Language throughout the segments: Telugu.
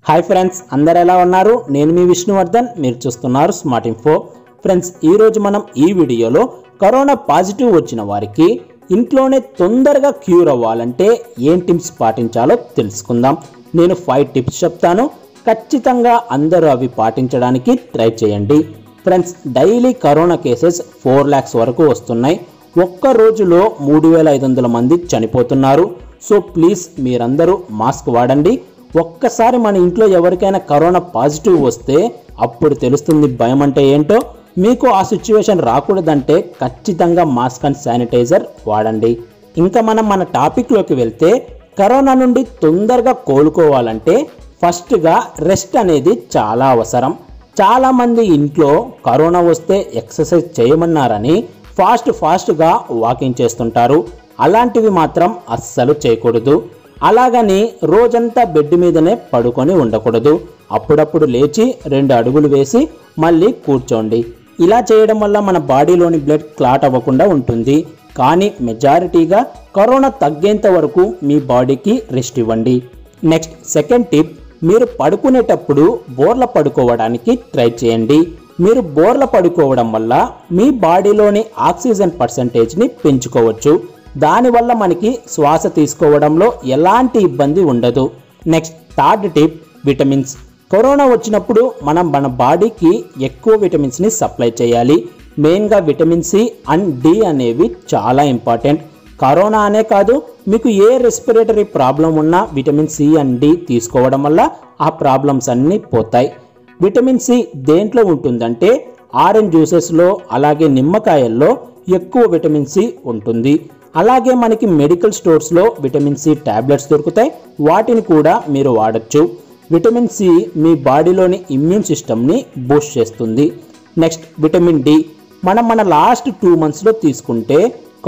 హాయ్ ఫ్రెండ్స్, అందరు ఎలా ఉన్నారు? నేను మీ విష్ణువర్ధన్, మీరు చూస్తున్నారు స్మార్ట్ ఇన్ఫో. ఫ్రెండ్స్, ఈరోజు మనం ఈ వీడియోలో కరోనా పాజిటివ్ వచ్చిన వారికి ఇంట్లోనే తొందరగా క్యూర్ అవ్వాలంటే ఏం టిప్స్ పాటించాలో తెలుసుకుందాం. నేను 5 టిప్స్ చెప్తాను, ఖచ్చితంగా అందరూ అవి పాటించడానికి ట్రై చేయండి. Friends, daily corona cases 4 lakhs వరకు వస్తున్నాయి. ఒక్క రోజులో 3500 మంది చనిపోతున్నారు. సో ప్లీజ్ మీరందరూ మాస్క్ వాడండి. ఒక్కసారి మన ఇంట్లో ఎవరికైనా కరోనా పాజిటివ్ వస్తే అప్పుడు తెలుస్తుంది భయం అంటే ఏంటో. మీకు ఆ సిచ్యువేషన్ రాకూడదంటే ఖచ్చితంగా మాస్క్ అండ్ శానిటైజర్ వాడండి. ఇంకా మనం మన టాపిక్లోకి వెళ్తే, కరోనా నుండి తొందరగా కోలుకోవాలంటే ఫస్ట్గా రెస్ట్ అనేది చాలా అవసరం. చాలామంది ఇంట్లో కరోనా వస్తే ఎక్సర్సైజ్ చేయమన్నారని ఫాస్ట్గా వాకింగ్ చేస్తుంటారు. అలాంటివి మాత్రం అస్సలు చేయకూడదు. అలాగని రోజంతా బెడ్ మీదనే పడుకొని ఉండకూడదు. అప్పుడప్పుడు లేచి 2 అడుగులు వేసి మళ్ళీ కూర్చోండి. ఇలా చేయడం వల్ల మన బాడీలోని బ్లడ్ క్లాట్ అవ్వకుండా ఉంటుంది. కానీ మెజారిటీగా కరోనా తగ్గేంత వరకు మీ బాడీకి రెస్ట్ ఇవ్వండి. నెక్స్ట్, సెకండ్ టిప్, మీరు పడుకునేటప్పుడు బోర్ల పడుకోవడానికి ట్రై చేయండి. మీరు బోర్ల పడుకోవడం వల్ల మీ బాడీలోని ఆక్సిజన్ పర్సంటేజ్ని పెంచుకోవచ్చు. దానివల్ల మనకి శ్వాస తీసుకోవడంలో ఎలాంటి ఇబ్బంది ఉండదు. Next, third tip, vitamins. Corona వచ్చినప్పుడు మనం మన బాడీకి ఎక్కువ విటమిన్స్ని సప్లై చేయాలి. మెయిన్గా విటమిన్ సి అండ్ డి అనేవి చాలా ఇంపార్టెంట్. కరోనా అనే కాదు, మీకు ఏ రెస్పిరేటరీ ప్రాబ్లం ఉన్నా విటమిన్ సి అండ్ డి తీసుకోవడం వల్ల ఆ ప్రాబ్లమ్స్ అన్నీ పోతాయి. విటమిన్ సి దేంట్లో ఉంటుందంటే ఆరెంజ్ జ్యూసెస్లో, అలాగే నిమ్మకాయల్లో ఎక్కువ విటమిన్ సి ఉంటుంది. అలాగే మనకి మెడికల్ స్టోర్స్లో విటమిన్ సి టాబ్లెట్స్ దొరుకుతాయి, వాటిని కూడా మీరు వాడచ్చు. విటమిన్ సి మీ బాడీలోని ఇమ్యూన్ సిస్టమ్ని బూస్ట్ చేస్తుంది. Next, vitamin D. మన లాస్ట్ 2 monthsలో తీసుకుంటే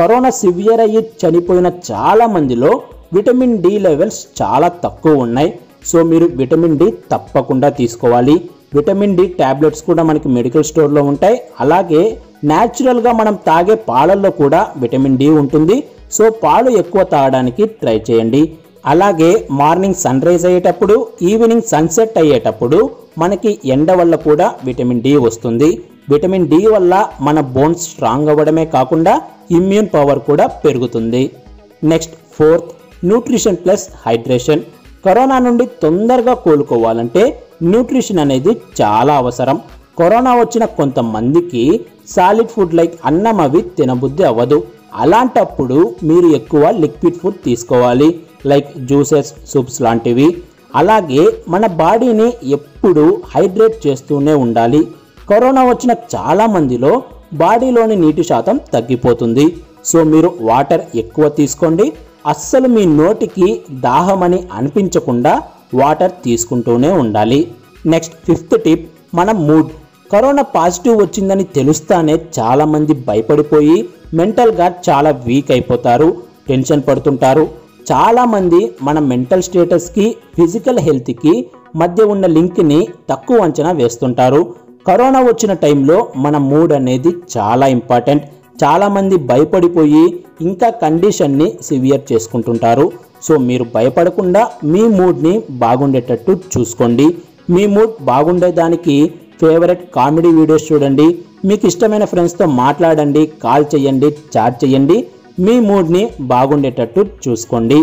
కరోనా సివియర్ అయ్యి చనిపోయిన చాలా మందిలో విటమిన్ డి లెవెల్స్ చాలా తక్కువ ఉన్నాయి. సో మీరు విటమిన్ డి తప్పకుండా తీసుకోవాలి. విటమిన్ డి టాబ్లెట్స్ కూడా మనకి మెడికల్ స్టోర్లో ఉంటాయి. అలాగే న్యాచురల్గా మనం తాగే పాలల్లో కూడా విటమిన్ డి ఉంటుంది. సో పాలు ఎక్కువ తాగడానికి ట్రై చేయండి. అలాగే మార్నింగ్ సన్ రైజ్ అయ్యేటప్పుడు, ఈవినింగ్ సన్సెట్ అయ్యేటప్పుడు మనకి ఎండ వల్ల కూడా విటమిన్ డి వస్తుంది. విటమిన్ డి వల్ల మన బోన్స్ స్ట్రాంగ్ అవ్వడమే కాకుండా ఇమ్యూన్ పవర్ కూడా పెరుగుతుంది. Next, fourth, nutrition plus hydration. Corona నుండి తొందరగా కోలుకోవాలంటే న్యూట్రిషన్ అనేది చాలా అవసరం. కరోనా వచ్చిన కొంతమందికి సాలిడ్ ఫుడ్ లైక్ అన్నం అవి తినబుద్ధి అవ్వదు. అలాంటప్పుడు మీరు ఎక్కువ లిక్విడ్ ఫుడ్ తీసుకోవాలి, లైక్ జ్యూసెస్, సూప్స్ లాంటివి. అలాగే మన బాడీని ఎప్పుడు హైడ్రేట్ చేస్తూనే ఉండాలి. కరోనా వచ్చిన చాలా మందిలో బాడీలోని నీటి శాతం తగ్గిపోతుంది. సో మీరు వాటర్ ఎక్కువ తీసుకోండి. అస్సలు మీ నోటికి దాహమని అనిపించకుండా వాటర్ తీసుకుంటూనే ఉండాలి. నెక్స్ట్, ఫిఫ్త్ టిప్, మన మూడ్. కరోనా పాజిటివ్ వచ్చిందని తెలుస్తానే చాలామంది భయపడిపోయి మెంటల్గా చాలా వీక్ అయిపోతారు, టెన్షన్ పడుతుంటారు. చాలామంది మన మెంటల్ స్టేటస్కి, ఫిజికల్ హెల్త్కి మధ్య ఉన్న లింక్ని తక్కువ అంచనా వేస్తుంటారు. కరోనా వచ్చిన టైంలో మన మూడ్ అనేది చాలా ఇంపార్టెంట్. చాలామంది భయపడిపోయి ఇంకా కండిషన్ని సివియర్ చేసుకుంటుంటారు. సో మీరు భయపడకుండా మీ మూడ్ని బాగుండేటట్టు చూసుకోండి. మీ మూడ్ బాగుండేదానికి ఫేవరెట్ కామెడీ వీడియోస్ చూడండి, మీకు ఇష్టమైన ఫ్రెండ్స్తో మాట్లాడండి, కాల్ చేయండి, చాట్ చేయండి. మీ మూడ్ని బాగుండేటట్టు చూసుకోండి.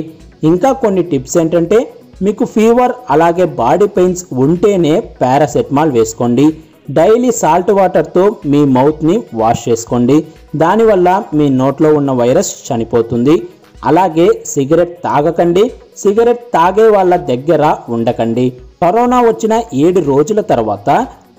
ఇంకా కొన్ని టిప్స్ ఏంటంటే, మీకు ఫీవర్ అలాగే బాడీ పెయిన్స్ ఉంటేనే పారాసెటమాల్ వేసుకోండి. డైలీ సాల్ట్ వాటర్తో మీ మౌత్ని వాష్ చేసుకోండి. దానివల్ల మీ నోట్లో ఉన్న వైరస్ చనిపోతుంది. అలాగే సిగరెట్ తాగకండి, సిగరెట్ తాగే వాళ్ళ దగ్గర ఉండకండి. కరోనా వచ్చిన 7 రోజుల తర్వాత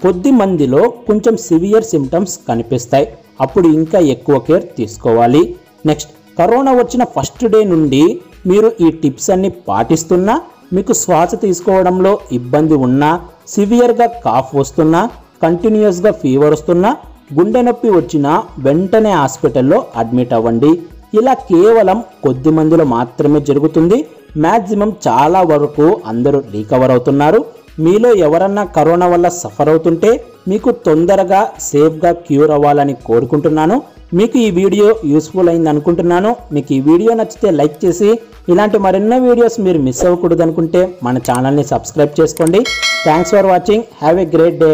కొద్ది మందిలో కొంచెం సివియర్ సిమ్టమ్స్ కనిపిస్తాయి. అప్పుడు ఇంకా ఎక్కువ కేర్ తీసుకోవాలి. నెక్స్ట్, కరోనా వచ్చిన ఫస్ట్ డే నుండి మీరు ఈ టిప్స్ అన్ని పాటిస్తున్నా, మీకు శ్వాస తీసుకోవడంలో ఇబ్బంది ఉన్నా, సివియర్గా కాఫ్ వస్తున్నా, కంటిన్యూస్గా ఫీవర్ వస్తున్నా, గుండె నొప్పి వచ్చినా వెంటనే హాస్పిటల్లో అడ్మిట్ అవ్వండి. ఇలా కేవలం కొద్ది మందిలో మాత్రమే జరుగుతుంది. మ్యాక్సిమం చాలా వరకు అందరూ రికవర్ అవుతున్నారు. మీలో ఎవరన్నా కరోనా వల్ల సఫర్ అవుతుంటే మీకు తొందరగా సేఫ్గా క్యూర్ అవ్వాలని కోరుకుంటున్నాను. మీకు ఈ వీడియో యూస్ఫుల్ అయింది అనుకుంటున్నాను. మీకు ఈ వీడియో నచ్చితే లైక్ చేసి ఇలాంటి మరెన్నో వీడియోస్ మీరు మిస్ అవ్వకూడదు అనుకుంటే మన ఛానల్ని సబ్స్క్రైబ్ చేసుకోండి. Thanks for watching. Have a great day.